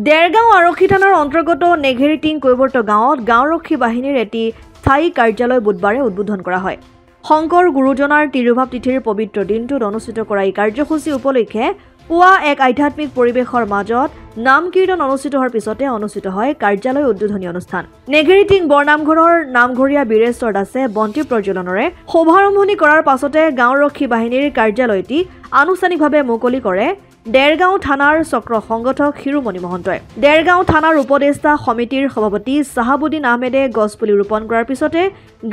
দেৰগাঁও আৰক্ষী থানাৰ অন্তৰ্গত নেঘেৰিটিং কৈবৰ্ত গাঁৱত গাঁওৰক্ষী বাহিনীৰ এটি স্থায়ী কাৰ্যালয় বুধবাৰে উদ্বোধন কৰা হয়। শংকৰ গুৰুজনাৰ তিৰুভাৱ তিথিৰ পবিত্ৰ দিনটোত অনুষ্ঠিত কৰা এই কাৰ্যসূচী উপলক্ষে পুৱা এক আধ্যাত্মিক পৰিৱেশৰ মাজত নাম কীৰ্তন অনুষ্ঠিত হোৱাৰ পিছতে অনুষ্ঠিত হয় কাৰ্যালয় উদ্বোধনী অনুষ্ঠান। নেঘেৰিটিং বৰনামঘৰৰ নামঘৰীয়া বীৰেশ্বৰ দাসে বন্তি প্ৰজ্বলনেৰে শুভাৰম্ভণি কৰাৰ পাছতে গাঁওৰক্ষী বাহিনীৰ কাৰ্যালয়টি আনুষ্ঠানিকভাৱে মুকলি কৰে দেৰগাঁও থানাৰ চক্ৰ সংগঠক শিৰোমণি মহন্তই। দেৰগাঁও থানাৰ উপদেষ্টা সমিতিৰ সভাপতি চাহাবুদ্দিন আহমেদে গছপুলি ৰোপণ কৰাৰ পিছতে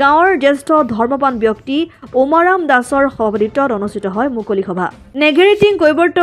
গাঁৱৰ জ্যেষ্ঠ ধৰ্মপান ব্যক্তি উমাৰাম দাসৰ সভাপতিত্বত অনুষ্ঠিত হয় মুকলি সভা। নেঘেৰিটিং কৈবৰ্ত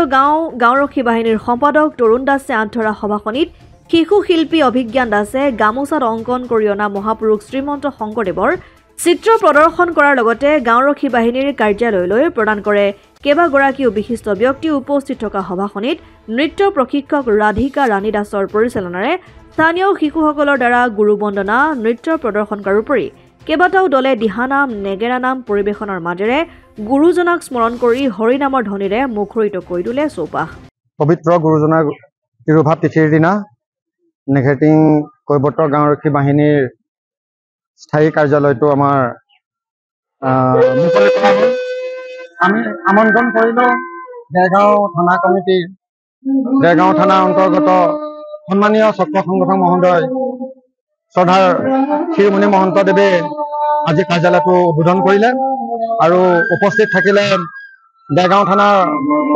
গাঁওৰক্ষী বাহিনীৰ সম্পাদক তৰুণ দাসে আঁঠৰা সভাখনিত শিশু শিল্পী অভিজ্ঞান দাসে গামোচাত অংকন কৰি অনা মহাপুৰুষ শ্ৰীমন্ত শংকৰদেৱৰ চিত্ৰ প্ৰদৰ্শন কৰাৰ লগতে গাঁওৰক্ষী বাহিনীৰ কাৰ্যালয়লৈ প্ৰদান কৰে। কেইবাগৰাকীও বিশিষ্ট ব্যক্তি উপস্থিত থকা সভাখনিত নৃত্য প্ৰশিক্ষক ৰাধিকা ৰাণী দাসৰ পৰিচালনাৰে স্থানীয় শিশুসকলৰ দ্বাৰা গুৰু বন্দনা নৃত্য প্ৰদৰ্শন কৰাৰ উপৰি কেইবাটাও দলে দিহানাম নেগেৰা নাম পৰিৱেশনৰ মাজেৰে গুৰুজনাক স্মৰণ কৰি হৰিনামৰ ধ্বনিৰে মুখৰিত কৰি তোলে চৌপাশ। পবিত্ৰ গুৰুজনাৰ তিৰুভাৱ তিথিৰ দিনা নেঘেৰিটিং কৈবৰ্ত গাঁওৰক্ষী বাহিনীৰ স্থায়ী কাৰ্যালয়টো আমাৰ মুকলি কৰা হ'ল। আমি আমন্ত্ৰণ কৰিলোঁ দেৰগাঁও থানা কমিটিৰ দেৰগাঁও থানাৰ অন্তৰ্গত সন্মানীয় চক্ৰ সংগঠক মহোদয় শ্ৰদ্ধাৰ শিৰোমণি মহন্তদেৱে আজি কাৰ্যালয়টো উদ্বোধন কৰিলে আৰু উপস্থিত থাকিলে দেৰগাঁও থানাৰ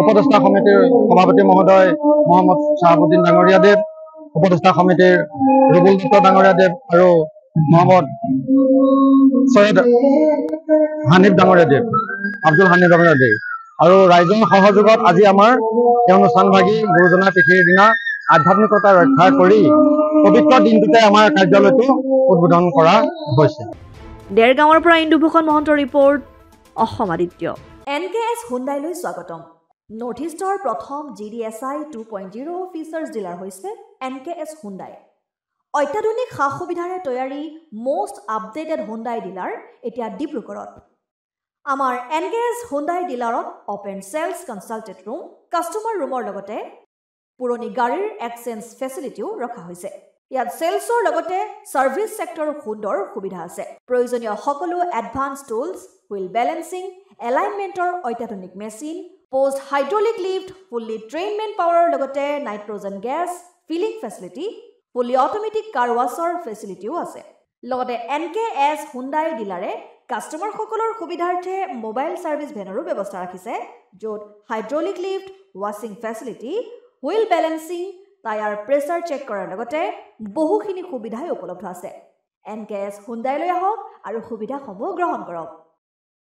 উপদেষ্টা সমিতিৰ সভাপতি মহোদয় মহম্মদ চাহাবুদ্দিন ডাঙৰীয়াদেৱ, উপদেষ্টা সমিতিৰ ৰুবুল দত্ত ডাঙৰীয়াদেৱ আৰু মহম্মদ সৈয়দ হানিফ ডাঙৰীয়াদেৱ, আব্দুল হানিফ ডাঙৰীয়াদেৱ আৰু ৰাইজৰ সহযোগত আজি আমাৰ এই অনুষ্ঠানভাগী গুৰুজনাৰ তিথিৰ দিনা আধ্যাত্মিকতা ৰক্ষা কৰি পবিত্ৰ দিনটোতে আমাৰ কাৰ্যালয়টো উদ্বোধন কৰা হৈছে। দেৰগাঁৱৰ পৰা ইন্দুভূষণ মহন্তৰ ৰিপৰ্ট, অসম আদিত্য। NKS হুণ্ডাইলৈ স্বাগতম। নৰ্থ ইষ্টৰ প্ৰথম GDSI 2.0 ফিচাৰ্ছ ডিলাৰ হৈছে NKS হুণ্ডাই। অত্যাধুনিক সা সুবিধাৰে তৈয়াৰী মষ্ট আপডেটেড হুণ্ডাই ডিলাৰ এতিয়া ডিব্ৰুগড়ত। আমাৰ NKS হুণ্ডাই ডিলাৰত open sales consulted room, customer ৰুমৰ লগতে পুৰণি গাড়ীৰ এক্সচেঞ্জ ফেচিলিটিও ৰখা হৈছে। ইয়াত চেলছৰ লগতে ছাৰ্ভিচ ছেক্টৰৰ সুন্দৰ সুবিধা আছে। প্ৰয়োজনীয় সকলো এডভান্স টুলছ, হুইল বেলেন্সিং, এলাইনমেণ্টৰ অত্যাধুনিক machine, post hydraulic lift, fully ট্ৰেইনমেণ্ট পাৱাৰৰ লগতে nitrogen gas filling facility, fully automatic car washer ফেচিলিটিও আছে। লগতে NKS হুণ্ডাই ডিলাৰে কাষ্টমাৰসকলৰ সুবিধাৰ্থে মোবাইল ছাৰ্ভিচ ভেনৰো ব্যৱস্থা ৰাখিছে, য'ত হাইড্ৰলিক লিফ্ট, ৱাছিং facility, wheel balancing, tyre pressure check কৰাৰ লগতে বহুখিনি সুবিধাই উপলব্ধ আছে। NKS হুণ্ডাইলৈ আহক আৰু সুবিধাসমূহ গ্ৰহণ কৰক।